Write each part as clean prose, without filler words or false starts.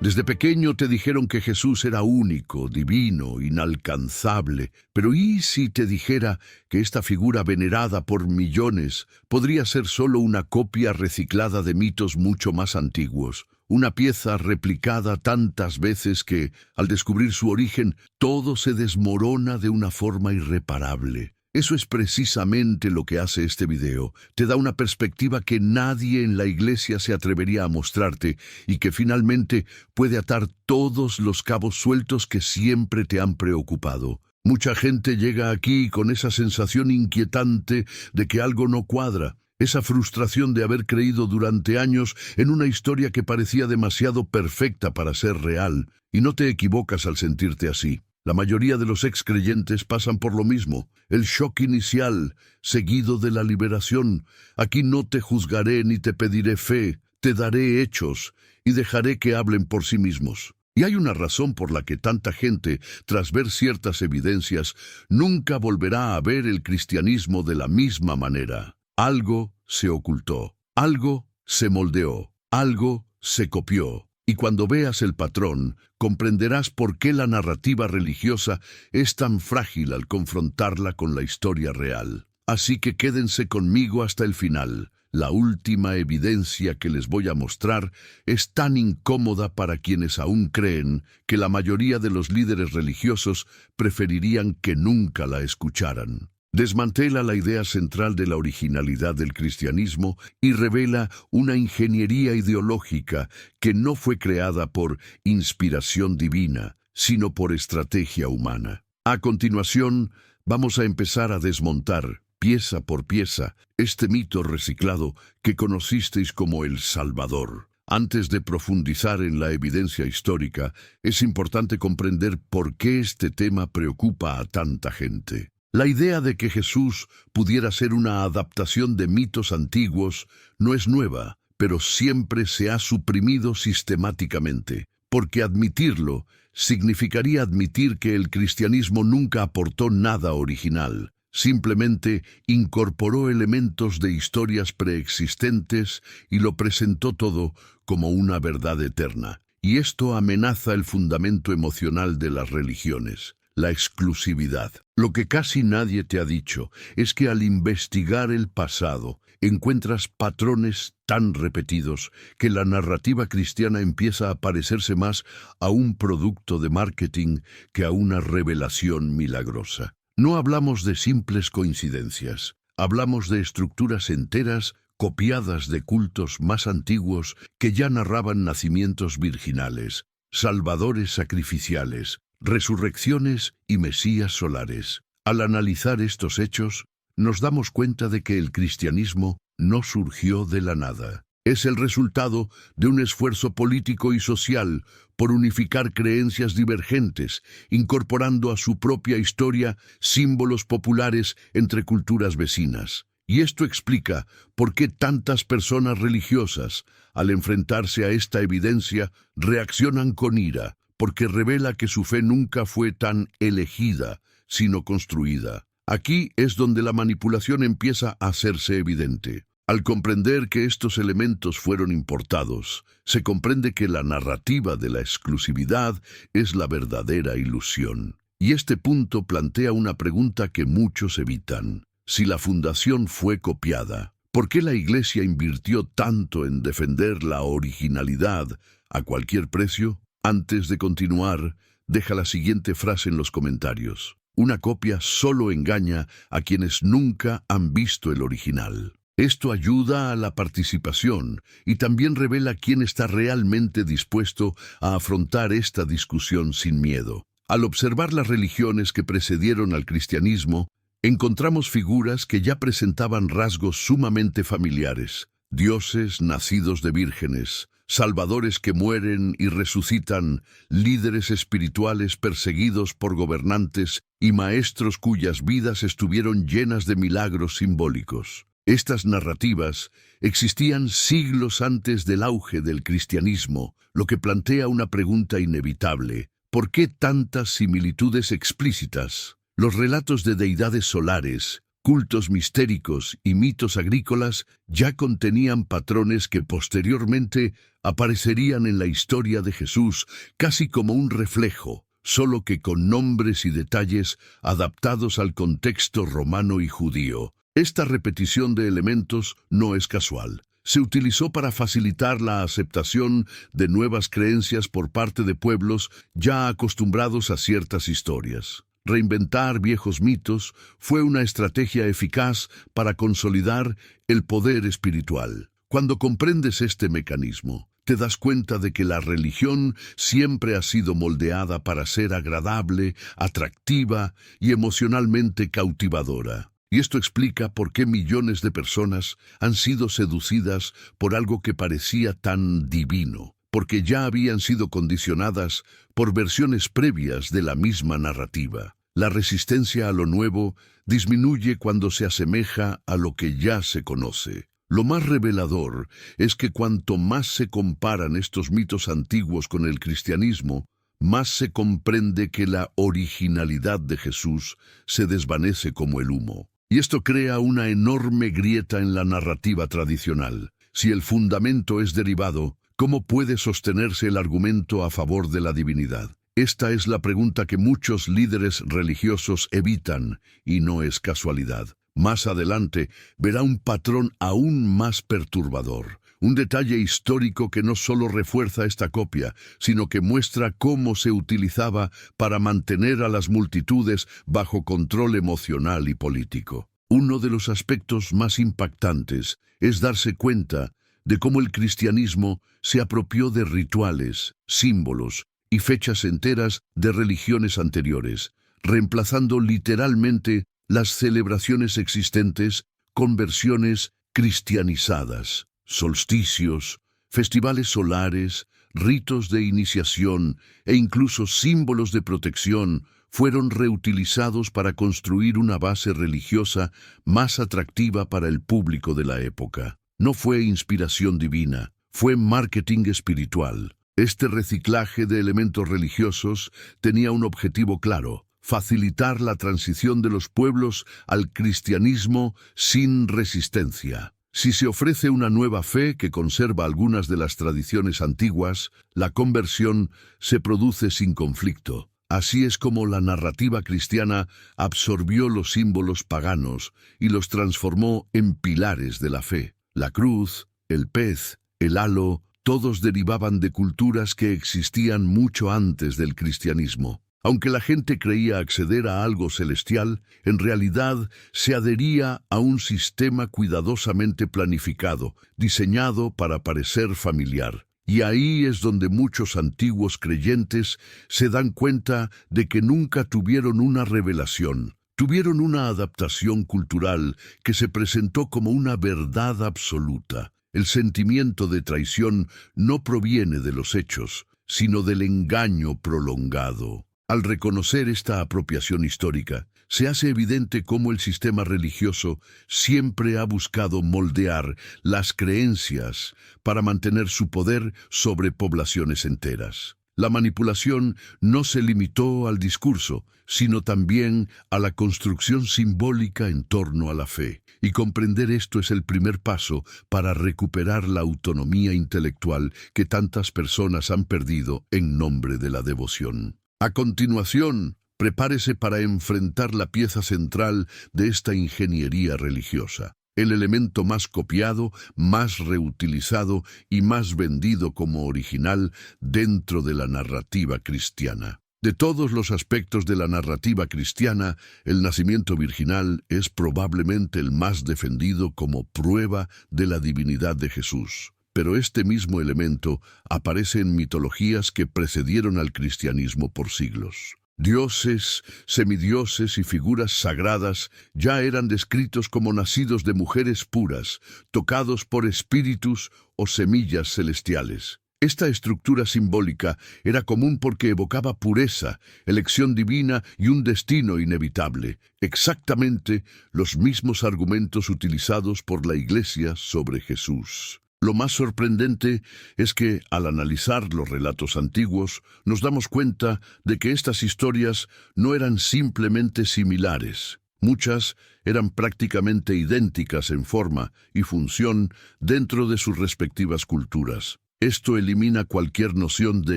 Desde pequeño te dijeron que Jesús era único, divino, inalcanzable, pero ¿y si te dijera que esta figura venerada por millones podría ser solo una copia reciclada de mitos mucho más antiguos? Una pieza replicada tantas veces que, al descubrir su origen, todo se desmorona de una forma irreparable. Eso es precisamente lo que hace este video. Te da una perspectiva que nadie en la iglesia se atrevería a mostrarte y que finalmente puede atar todos los cabos sueltos que siempre te han preocupado. Mucha gente llega aquí con esa sensación inquietante de que algo no cuadra. Esa frustración de haber creído durante años en una historia que parecía demasiado perfecta para ser real. Y no te equivocas al sentirte así. La mayoría de los excreyentes pasan por lo mismo. El shock inicial, seguido de la liberación. Aquí no te juzgaré ni te pediré fe, te daré hechos y dejaré que hablen por sí mismos. Y hay una razón por la que tanta gente, tras ver ciertas evidencias, nunca volverá a ver el cristianismo de la misma manera. Algo se ocultó, algo se moldeó, algo se copió. Y cuando veas el patrón, comprenderás por qué la narrativa religiosa es tan frágil al confrontarla con la historia real. Así que quédense conmigo hasta el final. La última evidencia que les voy a mostrar es tan incómoda para quienes aún creen que la mayoría de los líderes religiosos preferirían que nunca la escucharan. Desmantela la idea central de la originalidad del cristianismo y revela una ingeniería ideológica que no fue creada por inspiración divina, sino por estrategia humana. A continuación, vamos a empezar a desmontar, pieza por pieza, este mito reciclado que conocisteis como el Salvador. Antes de profundizar en la evidencia histórica, es importante comprender por qué este tema preocupa a tanta gente. La idea de que Jesús pudiera ser una adaptación de mitos antiguos no es nueva, pero siempre se ha suprimido sistemáticamente, porque admitirlo significaría admitir que el cristianismo nunca aportó nada original, simplemente incorporó elementos de historias preexistentes y lo presentó todo como una verdad eterna. Y esto amenaza el fundamento emocional de las religiones. La exclusividad. Lo que casi nadie te ha dicho es que al investigar el pasado encuentras patrones tan repetidos que la narrativa cristiana empieza a parecerse más a un producto de marketing que a una revelación milagrosa. No hablamos de simples coincidencias, hablamos de estructuras enteras copiadas de cultos más antiguos que ya narraban nacimientos virginales, salvadores sacrificiales, resurrecciones y mesías solares. Al analizar estos hechos, nos damos cuenta de que el cristianismo no surgió de la nada. Es el resultado de un esfuerzo político y social por unificar creencias divergentes, incorporando a su propia historia símbolos populares entre culturas vecinas. Y esto explica por qué tantas personas religiosas, al enfrentarse a esta evidencia, reaccionan con ira, porque revela que su fe nunca fue tan elegida, sino construida. Aquí es donde la manipulación empieza a hacerse evidente. Al comprender que estos elementos fueron importados, se comprende que la narrativa de la exclusividad es la verdadera ilusión. Y este punto plantea una pregunta que muchos evitan. Si la fundación fue copiada, ¿por qué la Iglesia invirtió tanto en defender la originalidad a cualquier precio? Antes de continuar, deja la siguiente frase en los comentarios. Una copia solo engaña a quienes nunca han visto el original. Esto ayuda a la participación y también revela quién está realmente dispuesto a afrontar esta discusión sin miedo. Al observar las religiones que precedieron al cristianismo, encontramos figuras que ya presentaban rasgos sumamente familiares. Dioses nacidos de vírgenes, salvadores que mueren y resucitan, líderes espirituales perseguidos por gobernantes y maestros cuyas vidas estuvieron llenas de milagros simbólicos. Estas narrativas existían siglos antes del auge del cristianismo, lo que plantea una pregunta inevitable. ¿Por qué tantas similitudes explícitas? Los relatos de deidades solares, cultos mistéricos y mitos agrícolas ya contenían patrones que posteriormente aparecerían en la historia de Jesús casi como un reflejo, solo que con nombres y detalles adaptados al contexto romano y judío. Esta repetición de elementos no es casual. Se utilizó para facilitar la aceptación de nuevas creencias por parte de pueblos ya acostumbrados a ciertas historias. Reinventar viejos mitos fue una estrategia eficaz para consolidar el poder espiritual. Cuando comprendes este mecanismo, te das cuenta de que la religión siempre ha sido moldeada para ser agradable, atractiva y emocionalmente cautivadora. Y esto explica por qué millones de personas han sido seducidas por algo que parecía tan divino, porque ya habían sido condicionadas por versiones previas de la misma narrativa. La resistencia a lo nuevo disminuye cuando se asemeja a lo que ya se conoce. Lo más revelador es que cuanto más se comparan estos mitos antiguos con el cristianismo, más se comprende que la originalidad de Jesús se desvanece como el humo. Y esto crea una enorme grieta en la narrativa tradicional. Si el fundamento es derivado, ¿cómo puede sostenerse el argumento a favor de la divinidad? Esta es la pregunta que muchos líderes religiosos evitan, y no es casualidad. Más adelante verá un patrón aún más perturbador, un detalle histórico que no solo refuerza esta copia, sino que muestra cómo se utilizaba para mantener a las multitudes bajo control emocional y político. Uno de los aspectos más impactantes es darse cuenta de cómo el cristianismo se apropió de rituales, símbolos y fechas enteras de religiones anteriores, reemplazando literalmente las celebraciones existentes con versiones cristianizadas. Solsticios, festivales solares, ritos de iniciación e incluso símbolos de protección fueron reutilizados para construir una base religiosa más atractiva para el público de la época. No fue inspiración divina, fue marketing espiritual. Este reciclaje de elementos religiosos tenía un objetivo claro: facilitar la transición de los pueblos al cristianismo sin resistencia. Si se ofrece una nueva fe que conserva algunas de las tradiciones antiguas, la conversión se produce sin conflicto. Así es como la narrativa cristiana absorbió los símbolos paganos y los transformó en pilares de la fe. La cruz, el pez, el halo, todos derivaban de culturas que existían mucho antes del cristianismo. Aunque la gente creía acceder a algo celestial, en realidad se adhería a un sistema cuidadosamente planificado, diseñado para parecer familiar. Y ahí es donde muchos antiguos creyentes se dan cuenta de que nunca tuvieron una revelación. Tuvieron una adaptación cultural que se presentó como una verdad absoluta. El sentimiento de traición no proviene de los hechos, sino del engaño prolongado. Al reconocer esta apropiación histórica, se hace evidente cómo el sistema religioso siempre ha buscado moldear las creencias para mantener su poder sobre poblaciones enteras. La manipulación no se limitó al discurso, sino también a la construcción simbólica en torno a la fe. Y comprender esto es el primer paso para recuperar la autonomía intelectual que tantas personas han perdido en nombre de la devoción. A continuación, prepárese para enfrentar la pieza central de esta ingeniería religiosa, el elemento más copiado, más reutilizado y más vendido como original dentro de la narrativa cristiana. De todos los aspectos de la narrativa cristiana, el nacimiento virginal es probablemente el más defendido como prueba de la divinidad de Jesús. Pero este mismo elemento aparece en mitologías que precedieron al cristianismo por siglos. Dioses, semidioses y figuras sagradas ya eran descritos como nacidos de mujeres puras, tocados por espíritus o semillas celestiales. Esta estructura simbólica era común porque evocaba pureza, elección divina y un destino inevitable, exactamente los mismos argumentos utilizados por la Iglesia sobre Jesús. Lo más sorprendente es que, al analizar los relatos antiguos, nos damos cuenta de que estas historias no eran simplemente similares. Muchas eran prácticamente idénticas en forma y función dentro de sus respectivas culturas. Esto elimina cualquier noción de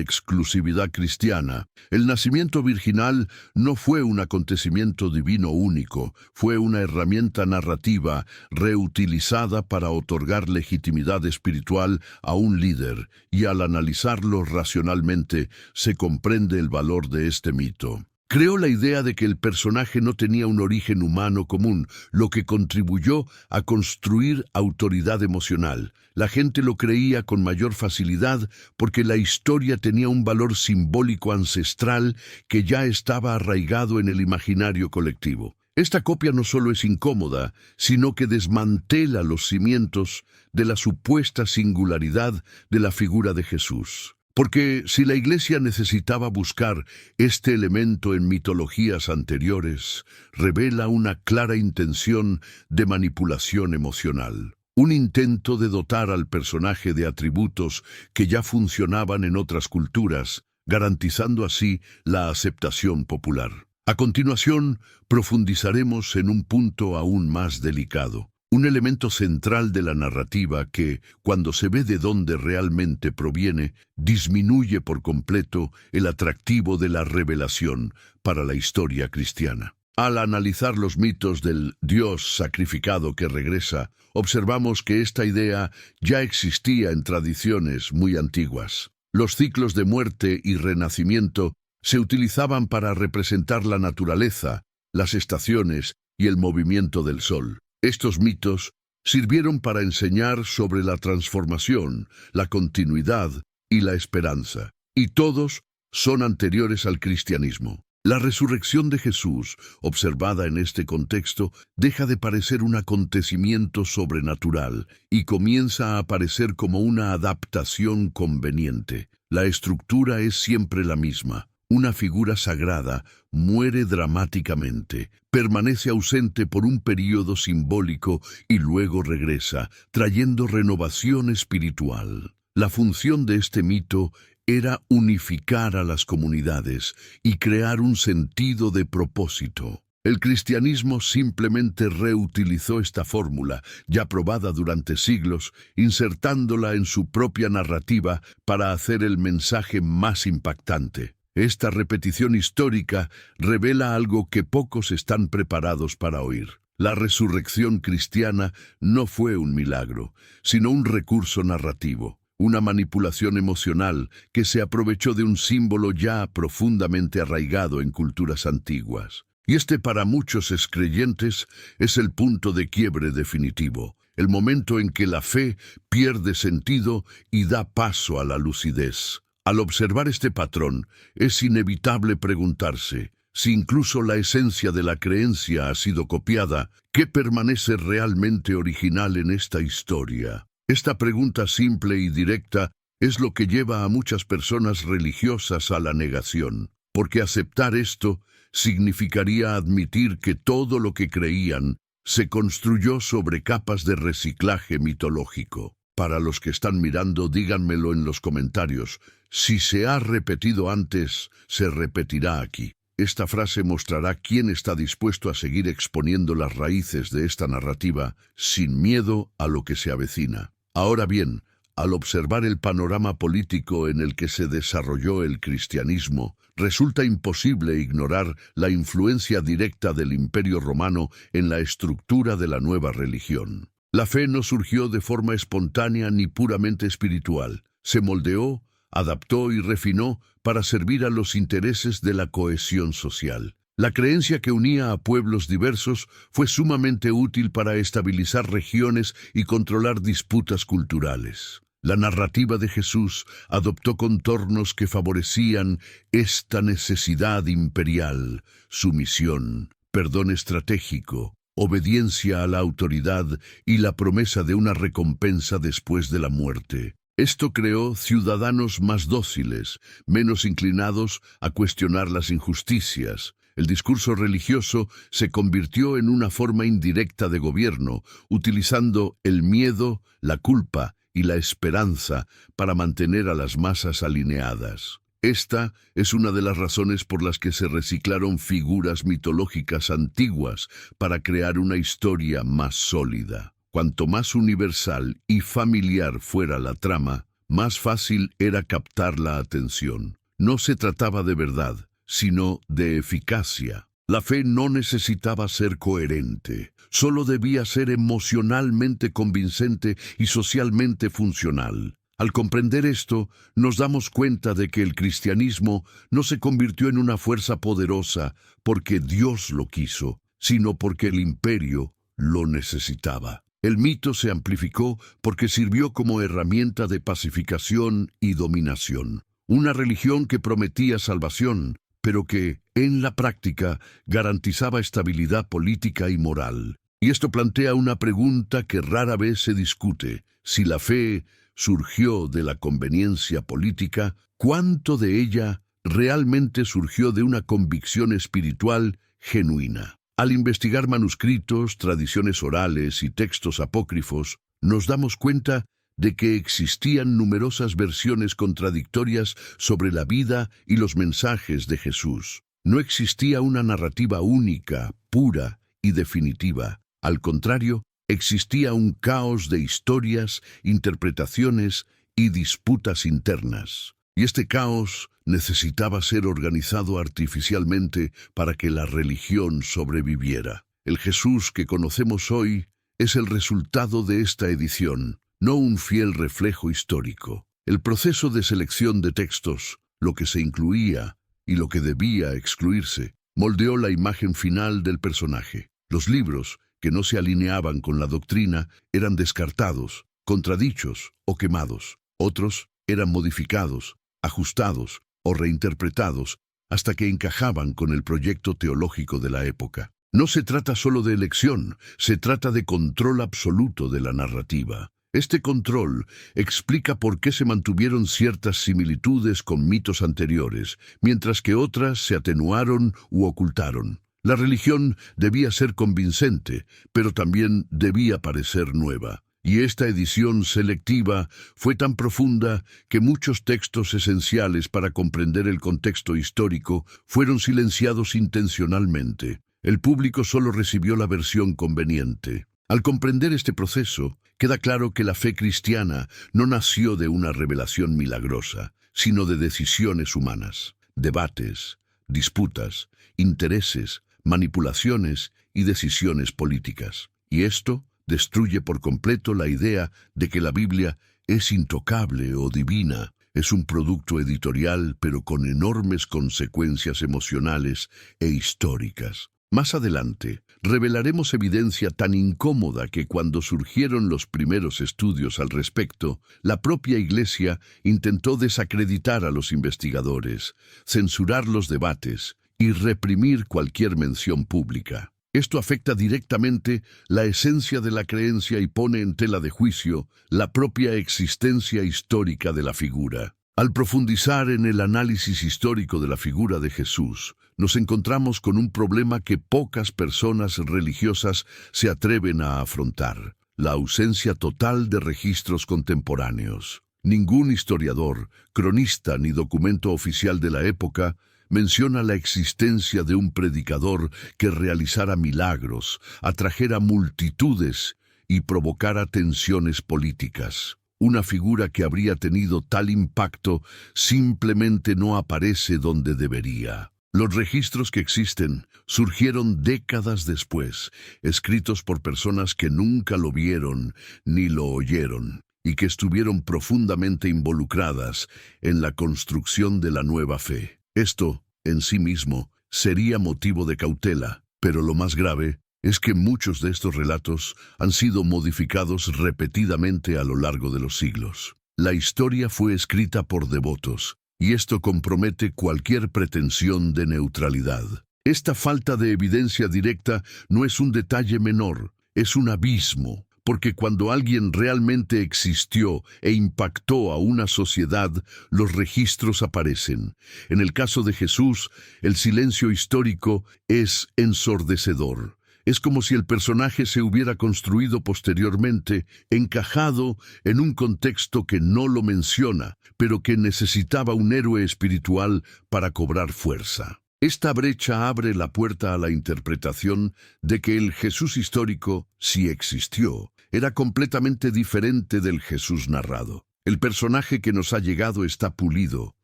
exclusividad cristiana. El nacimiento virginal no fue un acontecimiento divino único, fue una herramienta narrativa reutilizada para otorgar legitimidad espiritual a un líder, y al analizarlo racionalmente se comprende el valor de este mito. Creó la idea de que el personaje no tenía un origen humano común, lo que contribuyó a construir autoridad emocional. La gente lo creía con mayor facilidad porque la historia tenía un valor simbólico ancestral que ya estaba arraigado en el imaginario colectivo. Esta copia no solo es incómoda, sino que desmantela los cimientos de la supuesta singularidad de la figura de Jesús. Porque si la Iglesia necesitaba buscar este elemento en mitologías anteriores, revela una clara intención de manipulación emocional. Un intento de dotar al personaje de atributos que ya funcionaban en otras culturas, garantizando así la aceptación popular. A continuación, profundizaremos en un punto aún más delicado. Un elemento central de la narrativa que, cuando se ve de dónde realmente proviene, disminuye por completo el atractivo de la revelación para la historia cristiana. Al analizar los mitos del Dios sacrificado que regresa, observamos que esta idea ya existía en tradiciones muy antiguas. Los ciclos de muerte y renacimiento se utilizaban para representar la naturaleza, las estaciones y el movimiento del sol. Estos mitos sirvieron para enseñar sobre la transformación, la continuidad y la esperanza, y todos son anteriores al cristianismo. La resurrección de Jesús, observada en este contexto, deja de parecer un acontecimiento sobrenatural y comienza a aparecer como una adaptación conveniente. La estructura es siempre la misma. Una figura sagrada muere dramáticamente, permanece ausente por un período simbólico y luego regresa, trayendo renovación espiritual. La función de este mito era unificar a las comunidades y crear un sentido de propósito. El cristianismo simplemente reutilizó esta fórmula, ya probada durante siglos, insertándola en su propia narrativa para hacer el mensaje más impactante. Esta repetición histórica revela algo que pocos están preparados para oír. La resurrección cristiana no fue un milagro, sino un recurso narrativo, una manipulación emocional que se aprovechó de un símbolo ya profundamente arraigado en culturas antiguas. Y este para muchos excreyentes es el punto de quiebre definitivo, el momento en que la fe pierde sentido y da paso a la lucidez. Al observar este patrón, es inevitable preguntarse, si incluso la esencia de la creencia ha sido copiada, ¿qué permanece realmente original en esta historia? Esta pregunta simple y directa es lo que lleva a muchas personas religiosas a la negación, porque aceptar esto significaría admitir que todo lo que creían se construyó sobre capas de reciclaje mitológico. Para los que están mirando, díganmelo en los comentarios. Si se ha repetido antes, se repetirá aquí. Esta frase mostrará quién está dispuesto a seguir exponiendo las raíces de esta narrativa sin miedo a lo que se avecina. Ahora bien, al observar el panorama político en el que se desarrolló el cristianismo, resulta imposible ignorar la influencia directa del Imperio Romano en la estructura de la nueva religión. La fe no surgió de forma espontánea ni puramente espiritual. Se moldeó, adaptó y refinó para servir a los intereses de la cohesión social. La creencia que unía a pueblos diversos fue sumamente útil para estabilizar regiones y controlar disputas culturales. La narrativa de Jesús adoptó contornos que favorecían esta necesidad imperial, sumisión, perdón estratégico, obediencia a la autoridad y la promesa de una recompensa después de la muerte. Esto creó ciudadanos más dóciles, menos inclinados a cuestionar las injusticias. El discurso religioso se convirtió en una forma indirecta de gobierno, utilizando el miedo, la culpa y la esperanza para mantener a las masas alineadas. Esta es una de las razones por las que se reciclaron figuras mitológicas antiguas para crear una historia más sólida. Cuanto más universal y familiar fuera la trama, más fácil era captar la atención. No se trataba de verdad, sino de eficacia. La fe no necesitaba ser coherente, solo debía ser emocionalmente convincente y socialmente funcional. Al comprender esto, nos damos cuenta de que el cristianismo no se convirtió en una fuerza poderosa porque Dios lo quiso, sino porque el imperio lo necesitaba. El mito se amplificó porque sirvió como herramienta de pacificación y dominación. Una religión que prometía salvación, pero que, en la práctica, garantizaba estabilidad política y moral. Y esto plantea una pregunta que rara vez se discute. Si la fe surgió de la conveniencia política, ¿cuánto de ella realmente surgió de una convicción espiritual genuina? Al investigar manuscritos, tradiciones orales y textos apócrifos, nos damos cuenta de que existían numerosas versiones contradictorias sobre la vida y los mensajes de Jesús. No existía una narrativa única, pura y definitiva. Al contrario, existía un caos de historias, interpretaciones y disputas internas. Y este caos necesitaba ser organizado artificialmente para que la religión sobreviviera. El Jesús que conocemos hoy es el resultado de esta edición, no un fiel reflejo histórico. El proceso de selección de textos, lo que se incluía y lo que debía excluirse, moldeó la imagen final del personaje. Los libros que no se alineaban con la doctrina eran descartados, contradichos o quemados. Otros eran modificados, ajustados o reinterpretados hasta que encajaban con el proyecto teológico de la época. No se trata solo de elección, se trata de control absoluto de la narrativa. Este control explica por qué se mantuvieron ciertas similitudes con mitos anteriores, mientras que otras se atenuaron u ocultaron. La religión debía ser convincente, pero también debía parecer nueva. Y esta edición selectiva fue tan profunda que muchos textos esenciales para comprender el contexto histórico fueron silenciados intencionalmente. El público solo recibió la versión conveniente. Al comprender este proceso, queda claro que la fe cristiana no nació de una revelación milagrosa, sino de decisiones humanas, debates, disputas, intereses, manipulaciones y decisiones políticas. Y esto destruye por completo la idea de que la Biblia es intocable o divina. Es un producto editorial, pero con enormes consecuencias emocionales e históricas. Más adelante, revelaremos evidencia tan incómoda que cuando surgieron los primeros estudios al respecto, la propia Iglesia intentó desacreditar a los investigadores, censurar los debates y reprimir cualquier mención pública. Esto afecta directamente la esencia de la creencia y pone en tela de juicio la propia existencia histórica de la figura. Al profundizar en el análisis histórico de la figura de Jesús, nos encontramos con un problema que pocas personas religiosas se atreven a afrontar: la ausencia total de registros contemporáneos. Ningún historiador, cronista ni documento oficial de la época menciona la existencia de un predicador que realizara milagros, atrajera multitudes y provocara tensiones políticas. Una figura que habría tenido tal impacto simplemente no aparece donde debería. Los registros que existen surgieron décadas después, escritos por personas que nunca lo vieron ni lo oyeron, y que estuvieron profundamente involucradas en la construcción de la nueva fe. Esto, en sí mismo, sería motivo de cautela, pero lo más grave es que muchos de estos relatos han sido modificados repetidamente a lo largo de los siglos. La historia fue escrita por devotos, y esto compromete cualquier pretensión de neutralidad. Esta falta de evidencia directa no es un detalle menor, es un abismo. Porque cuando alguien realmente existió e impactó a una sociedad, los registros aparecen. En el caso de Jesús, el silencio histórico es ensordecedor. Es como si el personaje se hubiera construido posteriormente, encajado en un contexto que no lo menciona, pero que necesitaba un héroe espiritual para cobrar fuerza. Esta brecha abre la puerta a la interpretación de que el Jesús histórico, si existió, era completamente diferente del Jesús narrado. El personaje que nos ha llegado está pulido,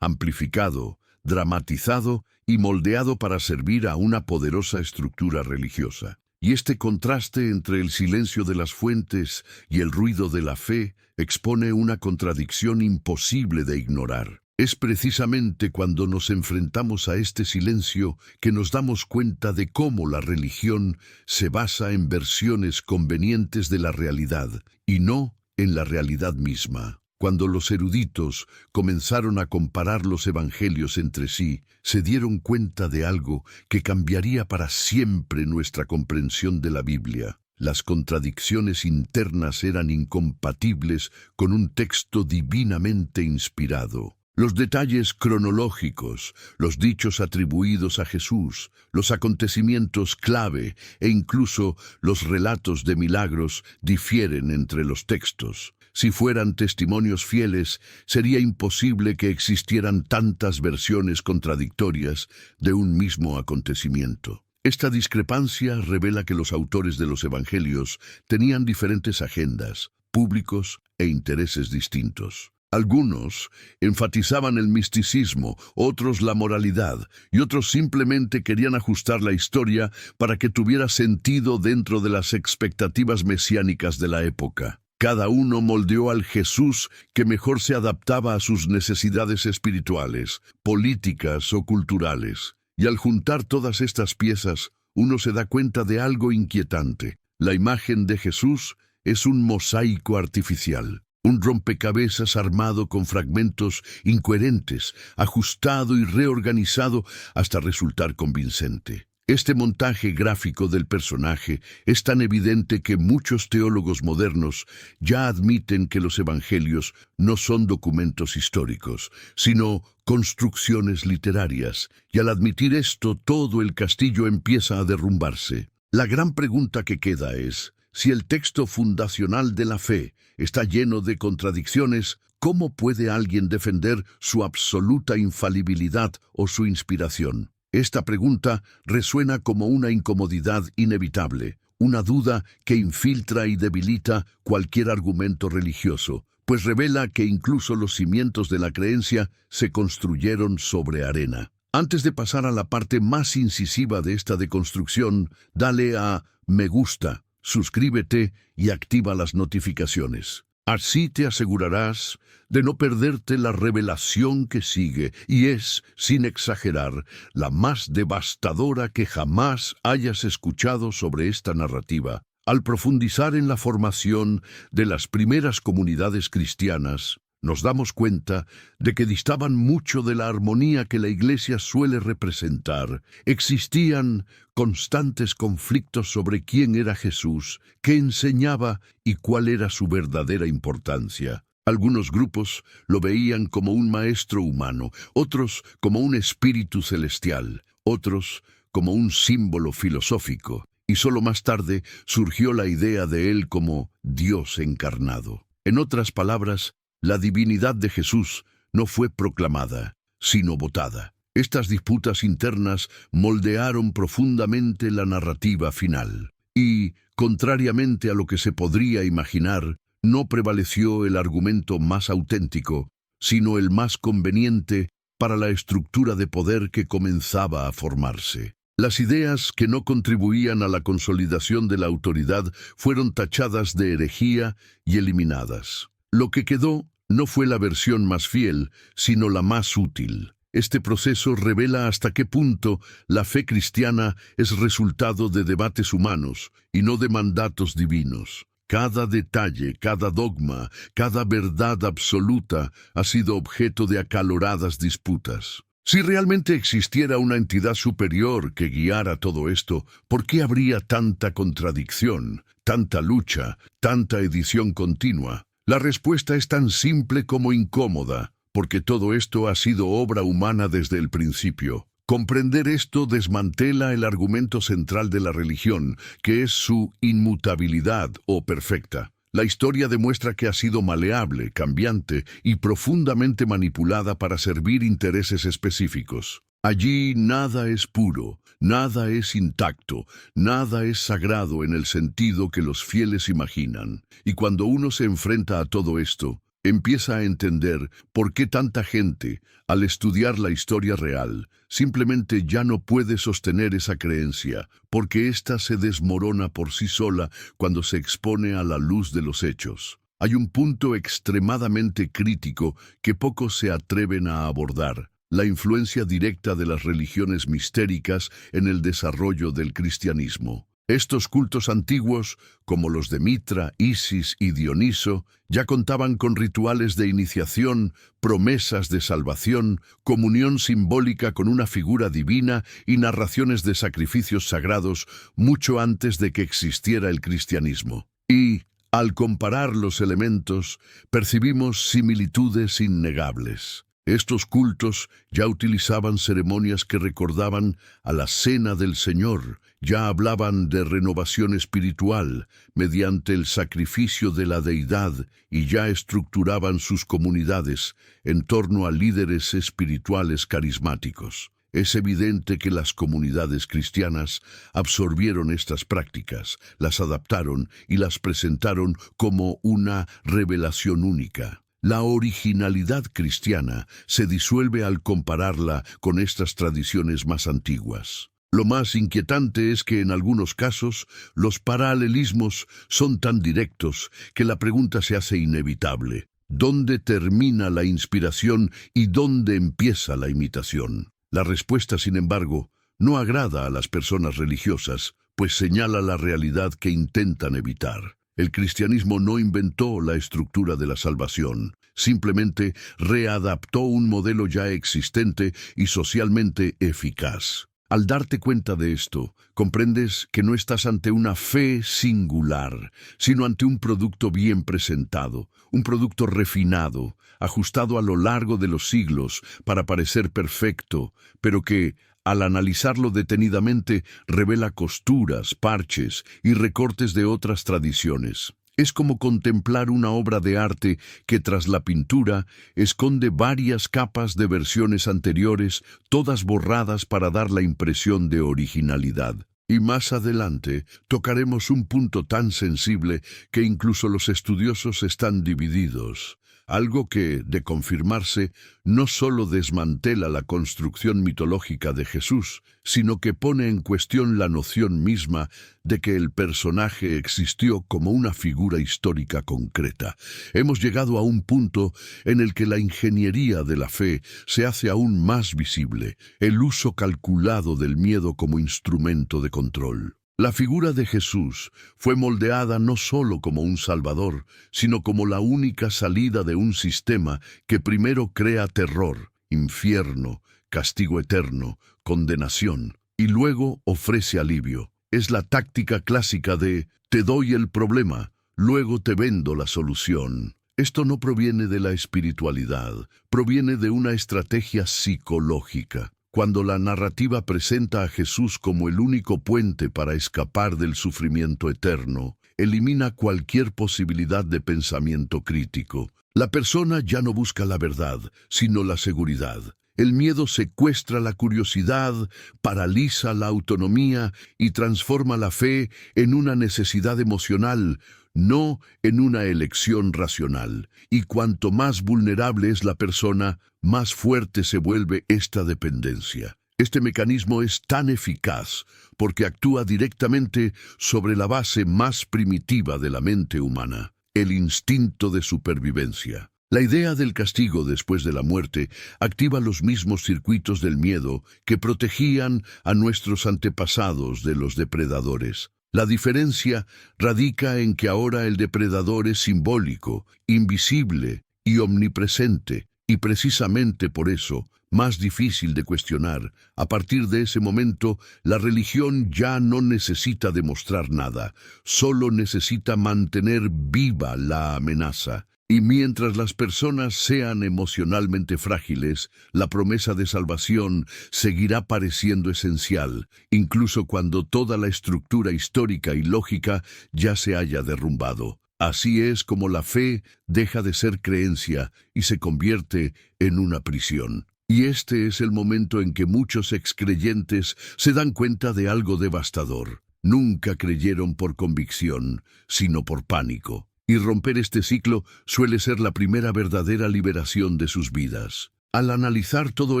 amplificado, dramatizado y moldeado para servir a una poderosa estructura religiosa. Y este contraste entre el silencio de las fuentes y el ruido de la fe expone una contradicción imposible de ignorar. Es precisamente cuando nos enfrentamos a este silencio que nos damos cuenta de cómo la religión se basa en versiones convenientes de la realidad y no en la realidad misma. Cuando los eruditos comenzaron a comparar los evangelios entre sí, se dieron cuenta de algo que cambiaría para siempre nuestra comprensión de la Biblia. Las contradicciones internas eran incompatibles con un texto divinamente inspirado. Los detalles cronológicos, los dichos atribuidos a Jesús, los acontecimientos clave e incluso los relatos de milagros difieren entre los textos. Si fueran testimonios fieles, sería imposible que existieran tantas versiones contradictorias de un mismo acontecimiento. Esta discrepancia revela que los autores de los evangelios tenían diferentes agendas, públicos e intereses distintos. Algunos enfatizaban el misticismo, otros la moralidad, y otros simplemente querían ajustar la historia para que tuviera sentido dentro de las expectativas mesiánicas de la época. Cada uno moldeó al Jesús que mejor se adaptaba a sus necesidades espirituales, políticas o culturales. Y al juntar todas estas piezas, uno se da cuenta de algo inquietante. La imagen de Jesús es un mosaico artificial, un rompecabezas armado con fragmentos incoherentes, ajustado y reorganizado hasta resultar convincente. Este montaje gráfico del personaje es tan evidente que muchos teólogos modernos ya admiten que los evangelios no son documentos históricos, sino construcciones literarias, y al admitir esto todo el castillo empieza a derrumbarse. La gran pregunta que queda es, si el texto fundacional de la fe está lleno de contradicciones, ¿cómo puede alguien defender su absoluta infalibilidad o su inspiración? Esta pregunta resuena como una incomodidad inevitable, una duda que infiltra y debilita cualquier argumento religioso, pues revela que incluso los cimientos de la creencia se construyeron sobre arena. Antes de pasar a la parte más incisiva de esta deconstrucción, dale a me gusta, suscríbete y activa las notificaciones. Así te asegurarás de no perderte la revelación que sigue, y es, sin exagerar, la más devastadora que jamás hayas escuchado sobre esta narrativa. Al profundizar en la formación de las primeras comunidades cristianas, nos damos cuenta de que distaban mucho de la armonía que la Iglesia suele representar. Existían constantes conflictos sobre quién era Jesús, qué enseñaba y cuál era su verdadera importancia. Algunos grupos lo veían como un maestro humano, otros como un espíritu celestial, otros como un símbolo filosófico, y solo más tarde surgió la idea de él como Dios encarnado. En otras palabras, la divinidad de Jesús no fue proclamada, sino votada. Estas disputas internas moldearon profundamente la narrativa final. Y, contrariamente a lo que se podría imaginar, no prevaleció el argumento más auténtico, sino el más conveniente para la estructura de poder que comenzaba a formarse. Las ideas que no contribuían a la consolidación de la autoridad fueron tachadas de herejía y eliminadas. Lo que quedó no fue la versión más fiel, sino la más útil. Este proceso revela hasta qué punto la fe cristiana es resultado de debates humanos y no de mandatos divinos. Cada detalle, cada dogma, cada verdad absoluta ha sido objeto de acaloradas disputas. Si realmente existiera una entidad superior que guiara todo esto, ¿por qué habría tanta contradicción, tanta lucha, tanta edición continua? La respuesta es tan simple como incómoda, porque todo esto ha sido obra humana desde el principio. Comprender esto desmantela el argumento central de la religión, que es su inmutabilidad o perfecta. La historia demuestra que ha sido maleable, cambiante y profundamente manipulada para servir intereses específicos. Allí nada es puro, nada es intacto, nada es sagrado en el sentido que los fieles imaginan. Y cuando uno se enfrenta a todo esto, empieza a entender por qué tanta gente, al estudiar la historia real, simplemente ya no puede sostener esa creencia, porque ésta se desmorona por sí sola cuando se expone a la luz de los hechos. Hay un punto extremadamente crítico que pocos se atreven a abordar: la influencia directa de las religiones mistéricas en el desarrollo del cristianismo. Estos cultos antiguos, como los de Mitra, Isis y Dioniso, ya contaban con rituales de iniciación, promesas de salvación, comunión simbólica con una figura divina y narraciones de sacrificios sagrados mucho antes de que existiera el cristianismo. Y, al comparar los elementos, percibimos similitudes innegables. Estos cultos ya utilizaban ceremonias que recordaban a la Cena del Señor, ya hablaban de renovación espiritual mediante el sacrificio de la deidad y ya estructuraban sus comunidades en torno a líderes espirituales carismáticos. Es evidente que las comunidades cristianas absorbieron estas prácticas, las adaptaron y las presentaron como una revelación única. La originalidad cristiana se disuelve al compararla con estas tradiciones más antiguas. Lo más inquietante es que en algunos casos los paralelismos son tan directos que la pregunta se hace inevitable: ¿dónde termina la inspiración y dónde empieza la imitación? La respuesta, sin embargo, no agrada a las personas religiosas, pues señala la realidad que intentan evitar. El cristianismo no inventó la estructura de la salvación, simplemente readaptó un modelo ya existente y socialmente eficaz. Al darte cuenta de esto, comprendes que no estás ante una fe singular, sino ante un producto bien presentado, un producto refinado, ajustado a lo largo de los siglos para parecer perfecto, pero que, al analizarlo detenidamente, revela costuras, parches y recortes de otras tradiciones. Es como contemplar una obra de arte que tras la pintura esconde varias capas de versiones anteriores, todas borradas para dar la impresión de originalidad. Y más adelante tocaremos un punto tan sensible que incluso los estudiosos están divididos. Algo que, de confirmarse, no solo desmantela la construcción mitológica de Jesús, sino que pone en cuestión la noción misma de que el personaje existió como una figura histórica concreta. Hemos llegado a un punto en el que la ingeniería de la fe se hace aún más visible, el uso calculado del miedo como instrumento de control. La figura de Jesús fue moldeada no solo como un salvador, sino como la única salida de un sistema que primero crea terror, infierno, castigo eterno, condenación, y luego ofrece alivio. Es la táctica clásica de «te doy el problema, luego te vendo la solución». Esto no proviene de la espiritualidad, proviene de una estrategia psicológica. Cuando la narrativa presenta a Jesús como el único puente para escapar del sufrimiento eterno, elimina cualquier posibilidad de pensamiento crítico. La persona ya no busca la verdad, sino la seguridad. El miedo secuestra la curiosidad, paraliza la autonomía y transforma la fe en una necesidad emocional, no en una elección racional. Y cuanto más vulnerable es la persona, más fuerte se vuelve esta dependencia. Este mecanismo es tan eficaz porque actúa directamente sobre la base más primitiva de la mente humana, el instinto de supervivencia. La idea del castigo después de la muerte activa los mismos circuitos del miedo que protegían a nuestros antepasados de los depredadores. La diferencia radica en que ahora el depredador es simbólico, invisible y omnipresente, y precisamente por eso, más difícil de cuestionar. A partir de ese momento, la religión ya no necesita demostrar nada, solo necesita mantener viva la amenaza. Y mientras las personas sean emocionalmente frágiles, la promesa de salvación seguirá pareciendo esencial, incluso cuando toda la estructura histórica y lógica ya se haya derrumbado. Así es como la fe deja de ser creencia y se convierte en una prisión. Y este es el momento en que muchos excreyentes se dan cuenta de algo devastador. Nunca creyeron por convicción, sino por pánico. Y romper este ciclo suele ser la primera verdadera liberación de sus vidas. Al analizar todo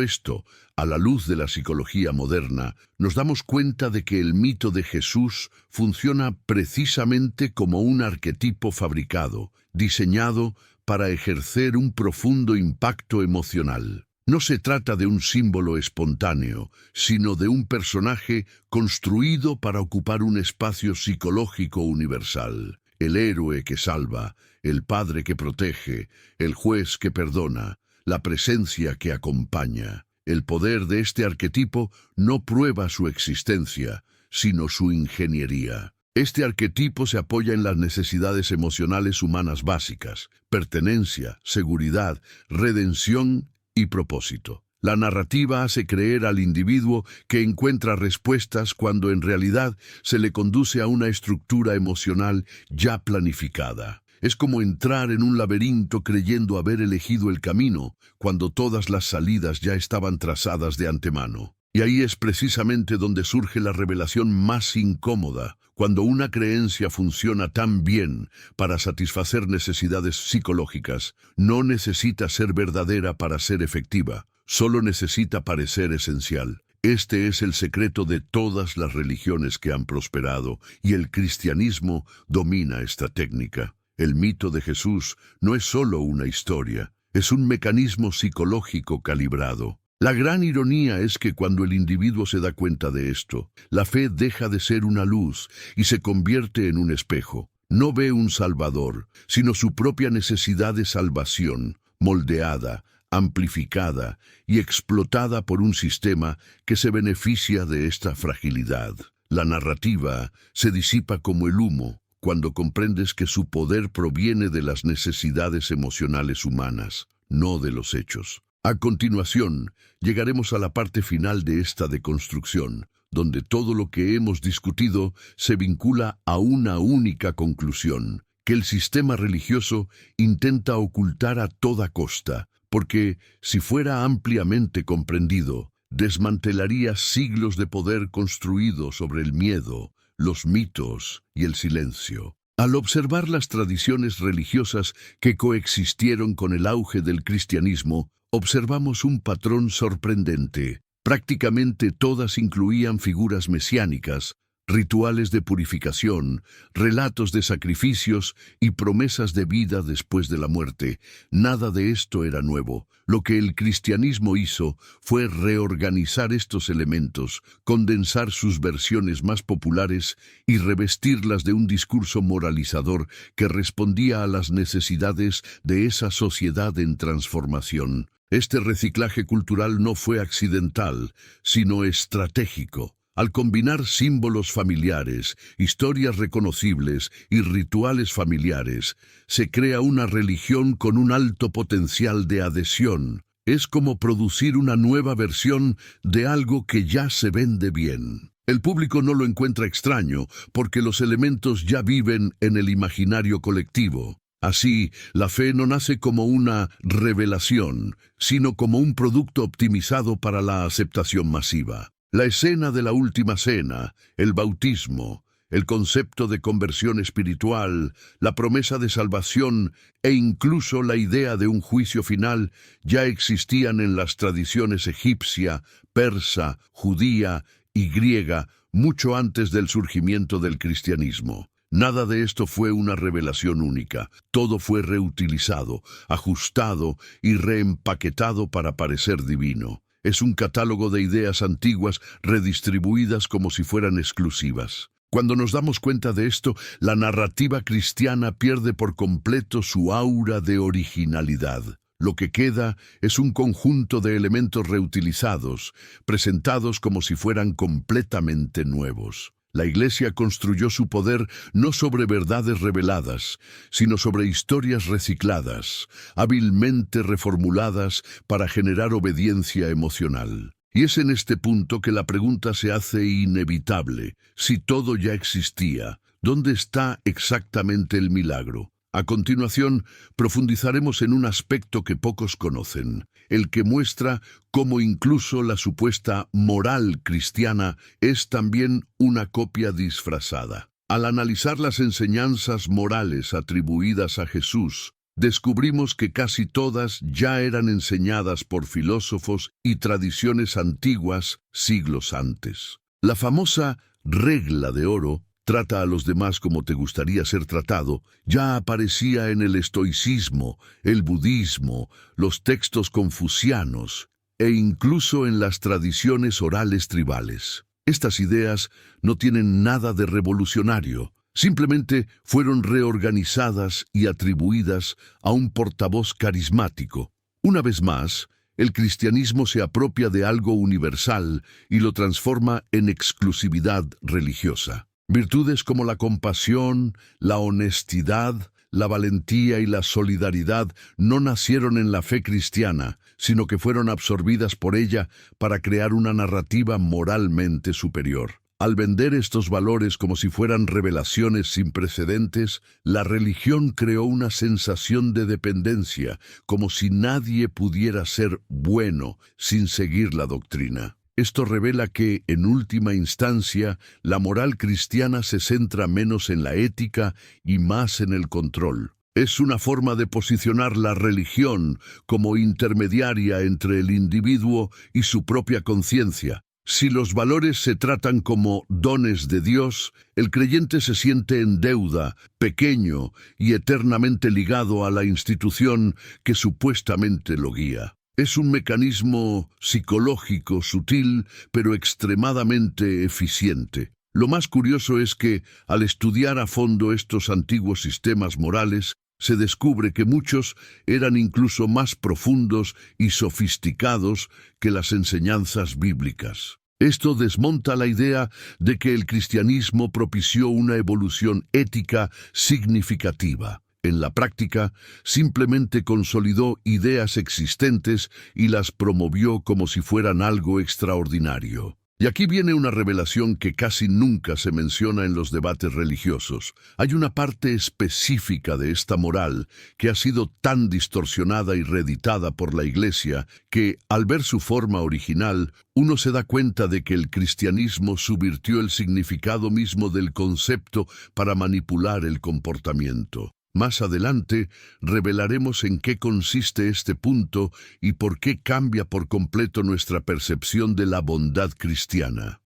esto, a la luz de la psicología moderna, nos damos cuenta de que el mito de Jesús funciona precisamente como un arquetipo fabricado, diseñado para ejercer un profundo impacto emocional. No se trata de un símbolo espontáneo, sino de un personaje construido para ocupar un espacio psicológico universal. El héroe que salva, el padre que protege, el juez que perdona, la presencia que acompaña. El poder de este arquetipo no prueba su existencia, sino su ingeniería. Este arquetipo se apoya en las necesidades emocionales humanas básicas: pertenencia, seguridad, redención y propósito. La narrativa hace creer al individuo que encuentra respuestas cuando en realidad se le conduce a una estructura emocional ya planificada. Es como entrar en un laberinto creyendo haber elegido el camino, cuando todas las salidas ya estaban trazadas de antemano. Y ahí es precisamente donde surge la revelación más incómoda. Cuando una creencia funciona tan bien para satisfacer necesidades psicológicas, no necesita ser verdadera para ser efectiva. Solo necesita parecer esencial. Este es el secreto de todas las religiones que han prosperado, y el cristianismo domina esta técnica. El mito de Jesús no es solo una historia, es un mecanismo psicológico calibrado. La gran ironía es que cuando el individuo se da cuenta de esto, la fe deja de ser una luz y se convierte en un espejo. No ve un salvador, sino su propia necesidad de salvación, moldeada, amplificada y explotada por un sistema que se beneficia de esta fragilidad. La narrativa se disipa como el humo cuando comprendes que su poder proviene de las necesidades emocionales humanas, no de los hechos. A continuación, llegaremos a la parte final de esta deconstrucción, donde todo lo que hemos discutido se vincula a una única conclusión: que el sistema religioso intenta ocultar a toda costa, porque, si fuera ampliamente comprendido, desmantelaría siglos de poder construido sobre el miedo, los mitos y el silencio. Al observar las tradiciones religiosas que coexistieron con el auge del cristianismo, observamos un patrón sorprendente. Prácticamente todas incluían figuras mesiánicas, rituales de purificación, relatos de sacrificios y promesas de vida después de la muerte. Nada de esto era nuevo. Lo que el cristianismo hizo fue reorganizar estos elementos, condensar sus versiones más populares y revestirlas de un discurso moralizador que respondía a las necesidades de esa sociedad en transformación. Este reciclaje cultural no fue accidental, sino estratégico. Al combinar símbolos familiares, historias reconocibles y rituales familiares, se crea una religión con un alto potencial de adhesión. Es como producir una nueva versión de algo que ya se vende bien. El público no lo encuentra extraño porque los elementos ya viven en el imaginario colectivo. Así, la fe no nace como una revelación, sino como un producto optimizado para la aceptación masiva. La escena de la última cena, el bautismo, el concepto de conversión espiritual, la promesa de salvación e incluso la idea de un juicio final ya existían en las tradiciones egipcia, persa, judía y griega mucho antes del surgimiento del cristianismo. Nada de esto fue una revelación única. Todo fue reutilizado, ajustado y reempaquetado para parecer divino. Es un catálogo de ideas antiguas redistribuidas como si fueran exclusivas. Cuando nos damos cuenta de esto, la narrativa cristiana pierde por completo su aura de originalidad. Lo que queda es un conjunto de elementos reutilizados, presentados como si fueran completamente nuevos. La Iglesia construyó su poder no sobre verdades reveladas, sino sobre historias recicladas, hábilmente reformuladas para generar obediencia emocional. Y es en este punto que la pregunta se hace inevitable. Si todo ya existía, ¿dónde está exactamente el milagro? A continuación, profundizaremos en un aspecto que pocos conocen, el que muestra cómo incluso la supuesta moral cristiana es también una copia disfrazada. Al analizar las enseñanzas morales atribuidas a Jesús, descubrimos que casi todas ya eran enseñadas por filósofos y tradiciones antiguas siglos antes. La famosa regla de oro, trata a los demás como te gustaría ser tratado, ya aparecía en el estoicismo, el budismo, los textos confucianos e incluso en las tradiciones orales tribales. Estas ideas no tienen nada de revolucionario, simplemente fueron reorganizadas y atribuidas a un portavoz carismático. Una vez más, el cristianismo se apropia de algo universal y lo transforma en exclusividad religiosa. Virtudes como la compasión, la honestidad, la valentía y la solidaridad no nacieron en la fe cristiana, sino que fueron absorbidas por ella para crear una narrativa moralmente superior. Al vender estos valores como si fueran revelaciones sin precedentes, la religión creó una sensación de dependencia, como si nadie pudiera ser bueno sin seguir la doctrina. Esto revela que, en última instancia, la moral cristiana se centra menos en la ética y más en el control. Es una forma de posicionar la religión como intermediaria entre el individuo y su propia conciencia. Si los valores se tratan como dones de Dios, el creyente se siente en deuda, pequeño y eternamente ligado a la institución que supuestamente lo guía. Es un mecanismo psicológico sutil, pero extremadamente eficiente. Lo más curioso es que, al estudiar a fondo estos antiguos sistemas morales, se descubre que muchos eran incluso más profundos y sofisticados que las enseñanzas bíblicas. Esto desmonta la idea de que el cristianismo propició una evolución ética significativa. En la práctica, simplemente consolidó ideas existentes y las promovió como si fueran algo extraordinario. Y aquí viene una revelación que casi nunca se menciona en los debates religiosos. Hay una parte específica de esta moral que ha sido tan distorsionada y reeditada por la Iglesia que, al ver su forma original, uno se da cuenta de que el cristianismo subvirtió el significado mismo del concepto para manipular el comportamiento. Más adelante, revelaremos en qué consiste este punto y por qué cambia por completo nuestra percepción de la bondad cristiana.